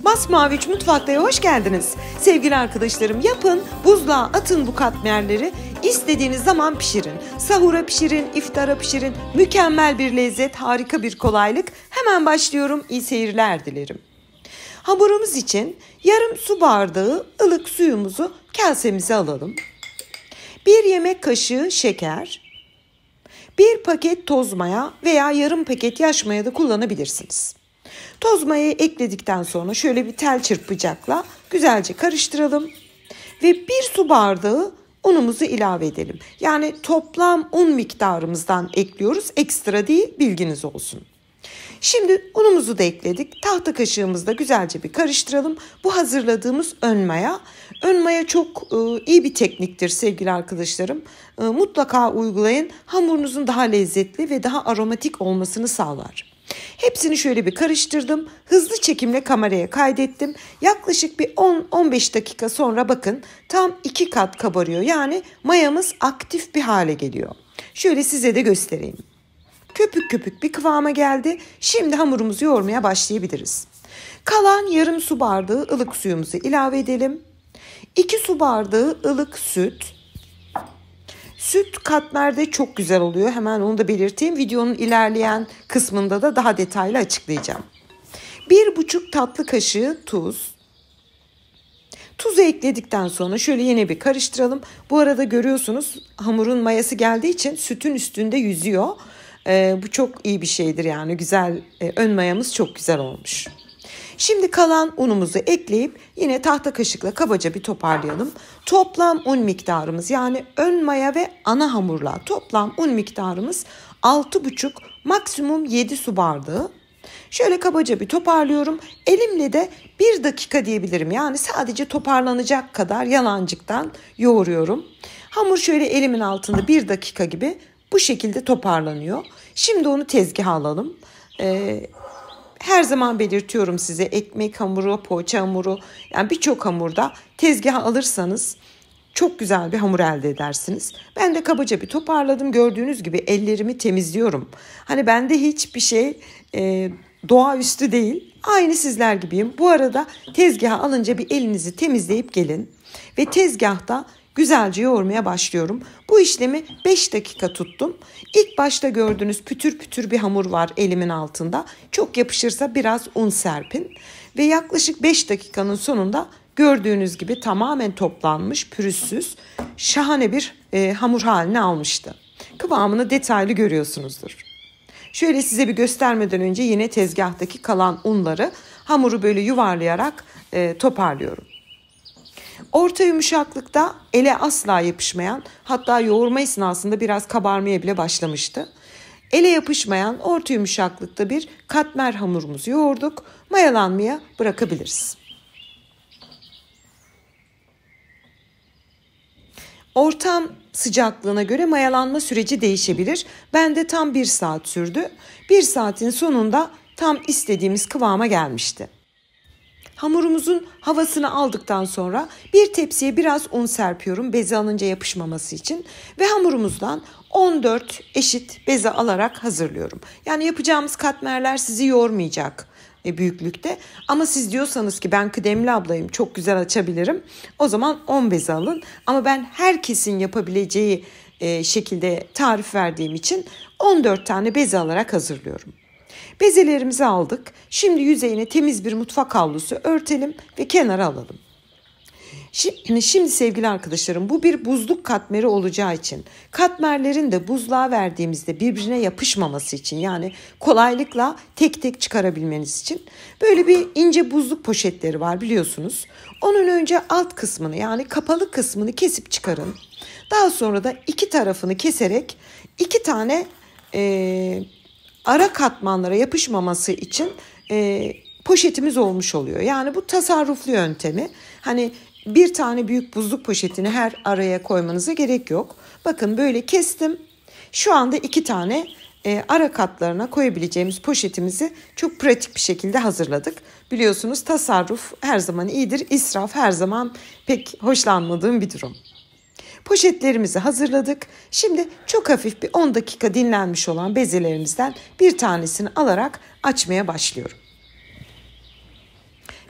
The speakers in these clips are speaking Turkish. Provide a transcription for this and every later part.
Masmavi Mutfakta'ya hoş geldiniz. Sevgili arkadaşlarım, yapın, buzluğa atın bu katmerleri. İstediğiniz zaman pişirin. Sahura pişirin, iftara pişirin. Mükemmel bir lezzet, harika bir kolaylık. Hemen başlıyorum. İyi seyirler dilerim. Hamurumuz için yarım su bardağı ılık suyumuzu kasemize alalım. 1 yemek kaşığı şeker, 1 paket toz maya veya yarım paket yaş maya da kullanabilirsiniz. Toz mayayı ekledikten sonra şöyle bir tel çırpacakla güzelce karıştıralım. Ve 1 su bardağı unumuzu ilave edelim. Yani toplam un miktarımızdan ekliyoruz. Ekstra değil, bilginiz olsun. Şimdi unumuzu da ekledik. Tahta kaşığımızla güzelce bir karıştıralım. Bu hazırladığımız ön maya. Ön maya çok iyi bir tekniktir sevgili arkadaşlarım. Mutlaka uygulayın. Hamurunuzun daha lezzetli ve daha aromatik olmasını sağlar. Hepsini şöyle bir karıştırdım. Hızlı çekimle kameraya kaydettim. Yaklaşık bir 10-15 dakika sonra bakın tam 2 kat kabarıyor. Yani mayamız aktif bir hale geliyor. Şöyle size de göstereyim. Köpük köpük bir kıvama geldi. Şimdi hamurumuzu yoğurmaya başlayabiliriz. Kalan yarım su bardağı ılık suyumuzu ilave edelim. 2 su bardağı ılık süt. Süt katmerde çok güzel oluyor. Hemen onu da belirteyim. Videonun ilerleyen kısmında da daha detaylı açıklayacağım. 1,5 tatlı kaşığı tuz. Tuzu ekledikten sonra şöyle yine bir karıştıralım. Bu arada görüyorsunuz hamurun mayası geldiği için sütün üstünde yüzüyor. Bu çok iyi bir şeydir yani. Güzel, ön mayamız çok güzel olmuş. Şimdi kalan unumuzu ekleyip yine tahta kaşıkla kabaca bir toparlayalım. Toplam un miktarımız, yani ön maya ve ana hamurla toplam un miktarımız 6,5 maksimum 7 su bardağı. Şöyle kabaca bir toparlıyorum. Elimle de 1 dakika diyebilirim. Yani sadece toparlanacak kadar yalancıktan yoğuruyorum. Hamur şöyle elimin altında 1 dakika gibi bu şekilde toparlanıyor. Şimdi onu tezgaha alalım. Her zaman belirtiyorum size, ekmek hamuru, poğaça hamuru, yani birçok hamurda tezgaha alırsanız çok güzel bir hamur elde edersiniz. Ben de kabaca bir toparladım. Gördüğünüz gibi ellerimi temizliyorum. Hani bende hiçbir şey doğaüstü değil. Aynı sizler gibiyim. Bu arada tezgaha alınca bir elinizi temizleyip gelin. Ve tezgahta güzelce yoğurmaya başlıyorum. Bu işlemi 5 dakika tuttum. İlk başta gördüğünüz pütür pütür bir hamur var elimin altında. Çok yapışırsa biraz un serpin. Ve yaklaşık 5 dakikanın sonunda gördüğünüz gibi tamamen toplanmış, pürüzsüz, şahane bir hamur haline almıştı. Kıvamını detaylı görüyorsunuzdur. Şöyle size bir göstermeden önce yine tezgahtaki kalan unları hamuru böyle yuvarlayarak toparlıyorum. Orta yumuşaklıkta ele asla yapışmayan, hatta yoğurma esnasında biraz kabarmaya bile başlamıştı. Ele yapışmayan orta yumuşaklıkta bir katmer hamurumuzu yoğurduk. Mayalanmaya bırakabiliriz. Ortam sıcaklığına göre mayalanma süreci değişebilir. Bende tam 1 saat sürdü. 1 saatin sonunda tam istediğimiz kıvama gelmişti. Hamurumuzun havasını aldıktan sonra bir tepsiye biraz un serpiyorum beze alınca yapışmaması için ve hamurumuzdan 14 eşit beze alarak hazırlıyorum. Yani yapacağımız katmerler sizi yormayacak büyüklükte, ama siz diyorsanız ki ben kıdemli ablayım, çok güzel açabilirim, o zaman 10 beze alın. Ama ben herkesin yapabileceği şekilde tarif verdiğim için 14 tane beze alarak hazırlıyorum. Bezelerimizi aldık. Şimdi yüzeyine temiz bir mutfak havlusu örtelim ve kenara alalım. Şimdi sevgili arkadaşlarım, bu bir buzluk katmeri olacağı için, katmerlerin de buzluğa verdiğimizde birbirine yapışmaması için, yani kolaylıkla tek tek çıkarabilmeniz için böyle bir ince buzluk poşetleri var biliyorsunuz. Onun önce alt kısmını, yani kapalı kısmını kesip çıkarın. Daha sonra da 2 tarafını keserek 2 tane ara katmanlara yapışmaması için poşetimiz olmuş oluyor. Yani bu tasarruflu yöntemi. Hani bir tane büyük buzluk poşetini her araya koymanıza gerek yok. Bakın böyle kestim. Şu anda 2 tane ara katlarına koyabileceğimiz poşetimizi çok pratik bir şekilde hazırladık. Biliyorsunuz tasarruf her zaman iyidir. İsraf her zaman pek hoşlanmadığım bir durum. Poşetlerimizi hazırladık. Şimdi çok hafif bir 10 dakika dinlenmiş olan bezelerimizden bir tanesini alarak açmaya başlıyorum.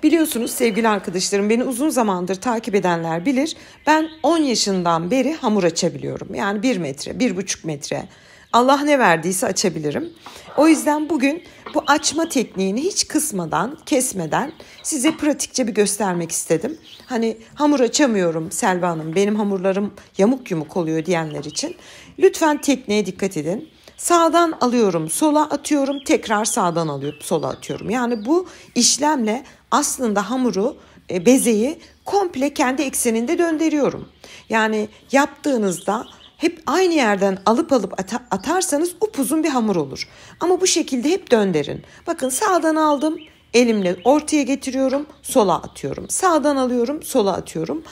Biliyorsunuz sevgili arkadaşlarım, beni uzun zamandır takip edenler bilir. Ben 10 yaşından beri hamur açabiliyorum. Yani 1 metre, 1,5 metre. Allah ne verdiyse açabilirim. O yüzden bugün bu açma tekniğini hiç kısmadan, kesmeden size pratikçe bir göstermek istedim. Hani hamur açamıyorum Selva Hanım, benim hamurlarım yamuk yumuk oluyor diyenler için. Lütfen tekniğe dikkat edin. Sağdan alıyorum, sola atıyorum, tekrar sağdan alıyorum, sola atıyorum. Yani bu işlemle aslında hamuru, bezeyi komple kendi ekseninde döndürüyorum. Yani yaptığınızda hep aynı yerden alıp atarsanız upuzun bir hamur olur. Ama bu şekilde hep döndürün. Bakın, sağdan aldım, elimle ortaya getiriyorum, sola atıyorum. Sağdan alıyorum, sola atıyorum.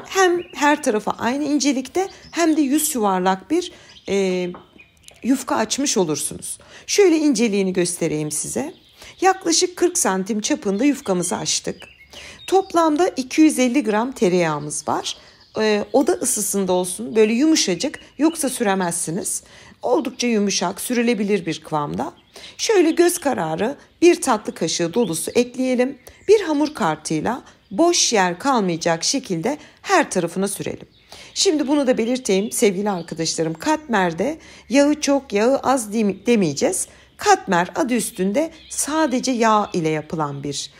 Hem her tarafa aynı incelikte hem de yüz yuvarlak bir yufka açmış olursunuz. Şöyle inceliğini göstereyim size. Yaklaşık 40 santim çapında yufkamızı açtık. Toplamda 250 gram tereyağımız var. Oda ısısında olsun, böyle yumuşacık, yoksa süremezsiniz. Oldukça yumuşak, sürülebilir bir kıvamda. Şöyle göz kararı 1 tatlı kaşığı dolusu ekleyelim. Bir hamur kartıyla boş yer kalmayacak şekilde her tarafına sürelim. Şimdi bunu da belirteyim sevgili arkadaşlarım. Katmer'de yağı çok, yağı az demeyeceğiz. Katmer adı üstünde sadece yağ ile yapılan bir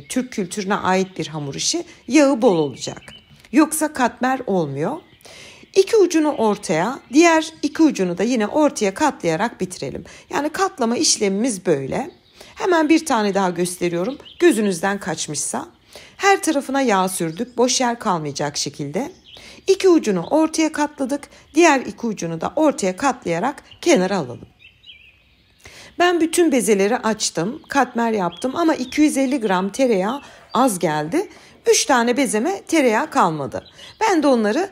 Türk kültürüne ait bir hamur işi. Yağı bol olacak. Yoksa katmer olmuyor. İki ucunu ortaya, diğer iki ucunu da yine ortaya katlayarak bitirelim. Yani katlama işlemimiz böyle. Hemen bir tane daha gösteriyorum. Gözünüzden kaçmışsa. Her tarafına yağ sürdük. Boş yer kalmayacak şekilde. İki ucunu ortaya katladık. Diğer iki ucunu da ortaya katlayarak kenara alalım. Ben bütün bezeleri açtım. Katmer yaptım ama 250 gram tereyağı az geldi. 3 tane bezeme tereyağı kalmadı. Ben de onları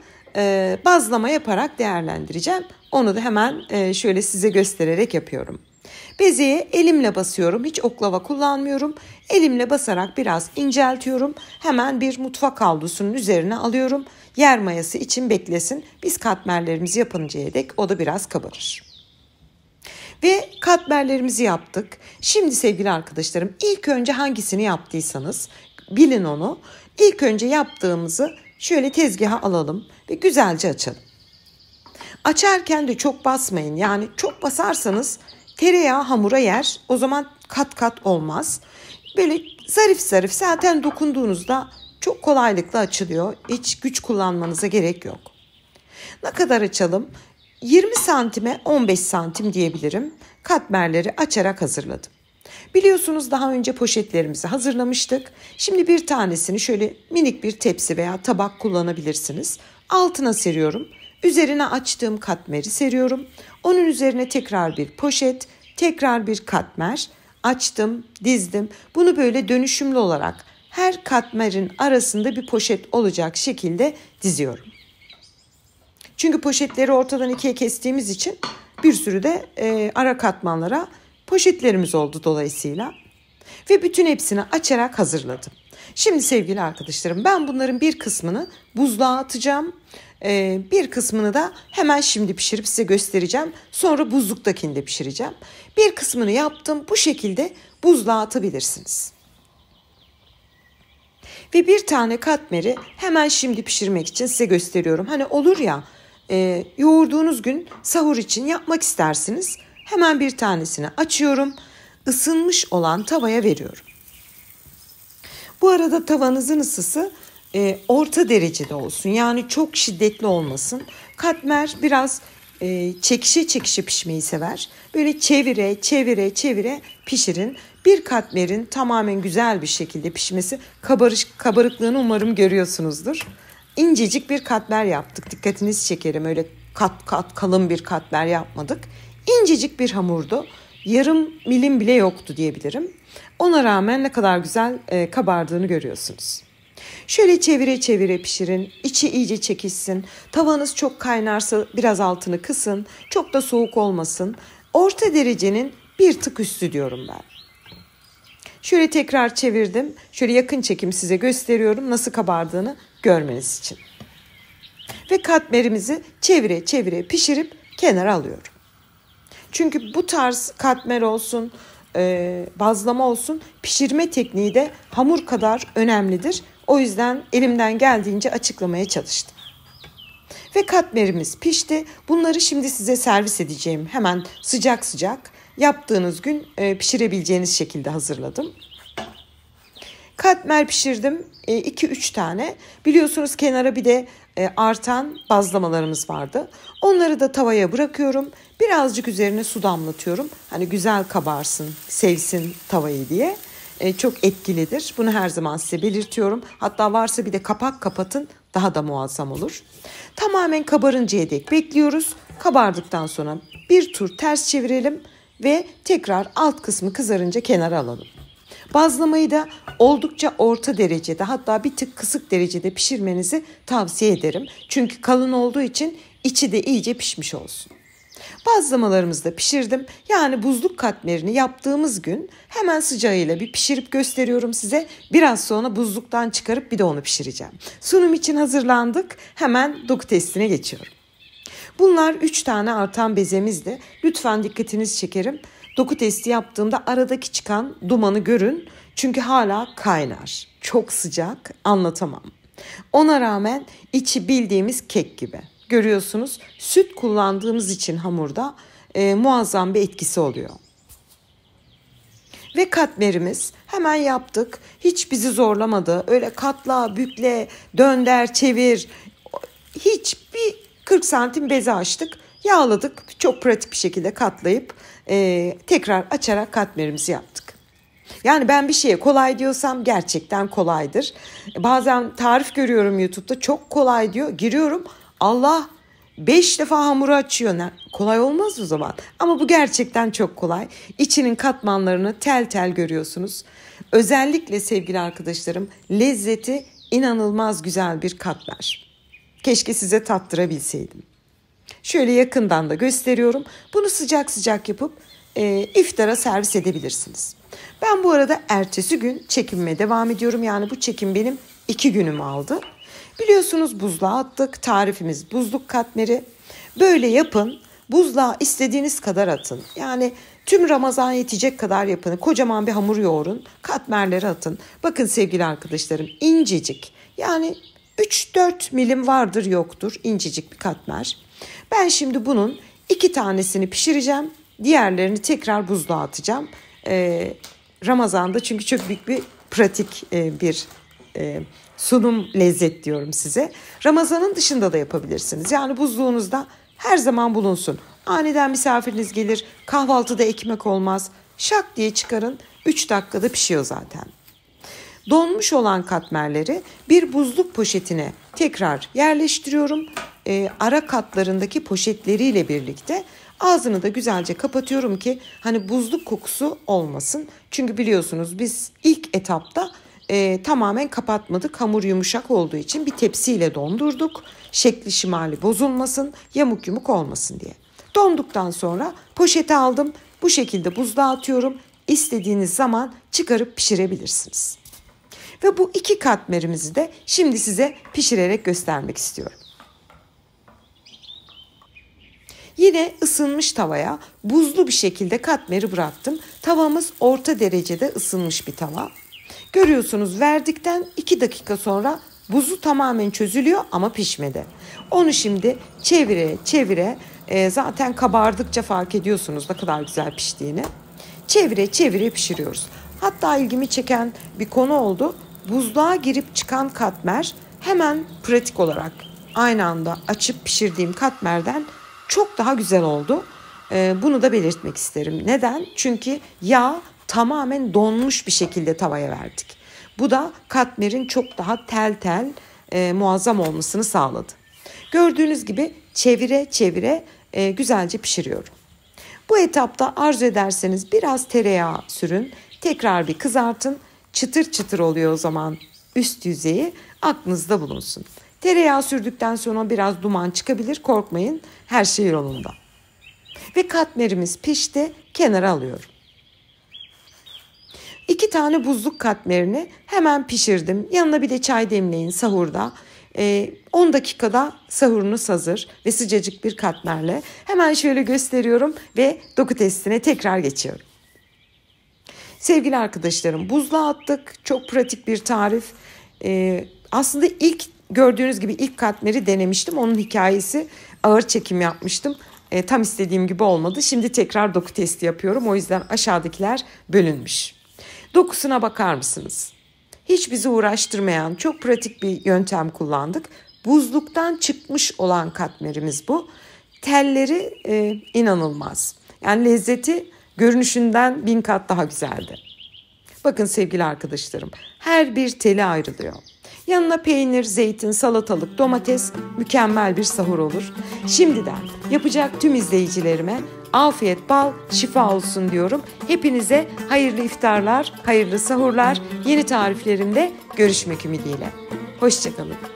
bazlama yaparak değerlendireceğim. Onu da hemen şöyle size göstererek yapıyorum. Bezeye elimle basıyorum. Hiç oklava kullanmıyorum. Elimle basarak biraz inceltiyorum. Hemen bir mutfak havlusunun üzerine alıyorum. Yer mayası için beklesin. Biz katmerlerimizi yapıncaya dek o da biraz kabarır. Ve katmerlerimizi yaptık. Şimdi sevgili arkadaşlarım, ilk önce hangisini yaptıysanız bilin onu. İlk önce yaptığımızı şöyle tezgaha alalım ve güzelce açalım. Açarken de çok basmayın. Yani çok basarsanız tereyağı hamura yer. O zaman kat kat olmaz. Böyle zarif zarif, zaten dokunduğunuzda çok kolaylıkla açılıyor. Hiç güç kullanmanıza gerek yok. Ne kadar açalım? 20 santime 15 santim diyebilirim. Katmerleri açarak hazırladım. Biliyorsunuz daha önce poşetlerimizi hazırlamıştık. Şimdi bir tanesini şöyle minik bir tepsi veya tabak kullanabilirsiniz. Altına seriyorum. Üzerine açtığım katmeri seriyorum. Onun üzerine tekrar bir poşet, tekrar bir katmer. Açtım, dizdim. Bunu böyle dönüşümlü olarak her katmerin arasında bir poşet olacak şekilde diziyorum. Çünkü poşetleri ortadan ikiye kestiğimiz için bir sürü de ara katmanlara poşetlerimiz oldu dolayısıyla. Ve bütün hepsini açarak hazırladım. Şimdi sevgili arkadaşlarım, ben bunların bir kısmını buzluğa atacağım. Bir kısmını da hemen şimdi pişirip size göstereceğim. Sonra buzluktakini de pişireceğim. Bir kısmını yaptım. Bu şekilde buzluğa atabilirsiniz. Ve bir tane katmeri hemen şimdi pişirmek için size gösteriyorum. Hani olur ya, yoğurduğunuz gün sahur için yapmak istersiniz. Hemen bir tanesini açıyorum. Isınmış olan tavaya veriyorum. Bu arada tavanızın ısısı orta derecede olsun. Yani çok şiddetli olmasın. Katmer biraz çekişe çekişe pişmeyi sever. Böyle çevire çevire çevire pişirin. Bir katmerin tamamen güzel bir şekilde pişmesi, kabarıklığını umarım görüyorsunuzdur. İncecik bir katmer yaptık. Dikkatinizi çekerim. Öyle kat kat kalın bir katmer yapmadık. İncecik bir hamurdu. Yarım milim bile yoktu diyebilirim. Ona rağmen ne kadar güzel kabardığını görüyorsunuz. Şöyle çevire çevire pişirin. İçi iyice çekişsin. Tavanız çok kaynarsa biraz altını kısın. Çok da soğuk olmasın. Orta derecenin bir tık üstü diyorum ben. Şöyle tekrar çevirdim. Şöyle yakın çekim size gösteriyorum nasıl kabardığını görmeniz için. Ve katmerimizi çevire çevire pişirip kenara alıyorum. Çünkü bu tarz katmer olsun, bazlama olsun, pişirme tekniği de hamur kadar önemlidir. O yüzden elimden geldiğince açıklamaya çalıştım. Ve katmerimiz pişti. Bunları şimdi size servis edeceğim. Hemen sıcak sıcak yaptığınız gün pişirebileceğiniz şekilde hazırladım. Katmer pişirdim 2-3 tane. Biliyorsunuz kenara bir de artan bazlamalarımız vardı. Onları da tavaya bırakıyorum. Birazcık üzerine su damlatıyorum. Hani güzel kabarsın, sevsin tavayı diye. Çok etkilidir. Bunu her zaman size belirtiyorum. Hatta varsa bir de kapak kapatın, daha da muazzam olur. Tamamen kabarıncaya dek bekliyoruz. Kabardıktan sonra bir tur ters çevirelim ve tekrar alt kısmı kızarınca kenara alalım. Bazlamayı da oldukça orta derecede, hatta bir tık kısık derecede pişirmenizi tavsiye ederim. Çünkü kalın olduğu için içi de iyice pişmiş olsun. Bazlamalarımızı da pişirdim. Yani buzluk katmerini yaptığımız gün hemen sıcağıyla bir pişirip gösteriyorum size. Biraz sonra buzluktan çıkarıp bir de onu pişireceğim. Sunum için hazırlandık. Hemen doku testine geçiyorum. Bunlar 3 tane artan bezemizdi. Lütfen dikkatinizi çekerim. Doku testi yaptığımda aradaki çıkan dumanı görün. Çünkü hala kaynar. Çok sıcak, anlatamam. Ona rağmen içi bildiğimiz kek gibi. Görüyorsunuz, süt kullandığımız için hamurda muazzam bir etkisi oluyor. Ve katmerimiz hemen yaptık. Hiç bizi zorlamadı. Öyle katla, bükle, dönder, çevir. Hiçbir 40 santim beze açtık. Yağladık. Çok pratik bir şekilde katlayıp tekrar açarak katmerimizi yaptık. Yani ben bir şeye kolay diyorsam gerçekten kolaydır. Bazen tarif görüyorum YouTube'da, çok kolay diyor. Giriyorum, Allah 5 defa hamuru açıyor. Kolay olmaz o zaman. Ama bu gerçekten çok kolay. İçinin katmanlarını tel tel görüyorsunuz. Özellikle sevgili arkadaşlarım, lezzeti inanılmaz güzel bir katmer. Keşke size tattırabilseydim. Şöyle yakından da gösteriyorum. Bunu sıcak sıcak yapıp iftara servis edebilirsiniz. Ben bu arada ertesi gün çekimime devam ediyorum. Yani bu çekim benim 2 günümü aldı. Biliyorsunuz buzluğa attık. Tarifimiz buzluk katmeri. Böyle yapın. Buzluğa istediğiniz kadar atın. Yani tüm Ramazan yetecek kadar yapın. Kocaman bir hamur yoğurun. Katmerleri atın. Bakın sevgili arkadaşlarım, incecik. Yani 3-4 milim vardır yoktur. İncecik bir katmer. Ben şimdi bunun 2 tanesini pişireceğim. Diğerlerini tekrar buzluğa atacağım. Ramazan'da çünkü çok büyük bir pratik bir sunum lezzet diyorum size. Ramazan'ın dışında da yapabilirsiniz. Yani buzluğunuzda her zaman bulunsun. Aniden misafiriniz gelir, kahvaltıda ekmek olmaz. Şak diye çıkarın, 3 dakikada pişiyor zaten. Donmuş olan katmerleri bir buzluk poşetine tekrar yerleştiriyorum. Ara katlarındaki poşetleriyle birlikte ağzını da güzelce kapatıyorum ki hani buzluk kokusu olmasın. Çünkü biliyorsunuz biz ilk etapta tamamen kapatmadık. Hamur yumuşak olduğu için bir tepsiyle dondurduk. Şekli şimali bozulmasın, yamuk yumuk olmasın diye. Donduktan sonra poşete aldım. Bu şekilde buzluğa atıyorum. İstediğiniz zaman çıkarıp pişirebilirsiniz. Ve bu 2 katmerimizi de şimdi size pişirerek göstermek istiyorum. Yine ısınmış tavaya buzlu bir şekilde katmeri bıraktım. Tavamız orta derecede ısınmış bir tava. Görüyorsunuz, verdikten 2 dakika sonra buzu tamamen çözülüyor ama pişmedi. Onu şimdi çevire çevire zaten kabardıkça fark ediyorsunuz ne kadar güzel piştiğini. Çevire çevire pişiriyoruz. Hatta ilgimi çeken bir konu oldu. Buzluğa girip çıkan katmer hemen pratik olarak aynı anda açıp pişirdiğim katmerden çok daha güzel oldu. Bunu da belirtmek isterim. Neden? Çünkü yağ tamamen donmuş bir şekilde tavaya verdik. Bu da katmerin çok daha tel tel muazzam olmasını sağladı. Gördüğünüz gibi çevire çevire güzelce pişiriyorum. Bu etapta arzu ederseniz biraz tereyağı sürün. Tekrar bir kızartın. Çıtır çıtır oluyor o zaman üst yüzeyi, aklınızda bulunsun. Tereyağı sürdükten sonra biraz duman çıkabilir, korkmayın, her şey yolunda. Ve katmerimiz pişti, kenara alıyorum. 2 tane buzluk katmerini hemen pişirdim. Yanına bir de çay demleyin sahurda. 10 dakikada sahurunuz hazır ve sıcacık bir katmerle. Hemen şöyle gösteriyorum ve doku testine tekrar geçiyorum. Sevgili arkadaşlarım, buzluğa attık. Çok pratik bir tarif. Aslında gördüğünüz gibi ilk katmeri denemiştim. Onun hikayesi, ağır çekim yapmıştım. Tam istediğim gibi olmadı. Şimdi tekrar doku testi yapıyorum. O yüzden aşağıdakiler bölünmüş. Dokusuna bakar mısınız? Hiç bizi uğraştırmayan çok pratik bir yöntem kullandık. Buzluktan çıkmış olan katmerimiz bu. Telleri inanılmaz. Yani lezzeti görünüşünden 1000 kat daha güzeldi. Bakın sevgili arkadaşlarım, her bir teli ayrılıyor. Yanına peynir, zeytin, salatalık, domates, mükemmel bir sahur olur. Şimdiden yapacak tüm izleyicilerime afiyet, bal, şifa olsun diyorum. Hepinize hayırlı iftarlar, hayırlı sahurlar. Yeni tariflerimde görüşmek ümidiyle. Hoşça kalın.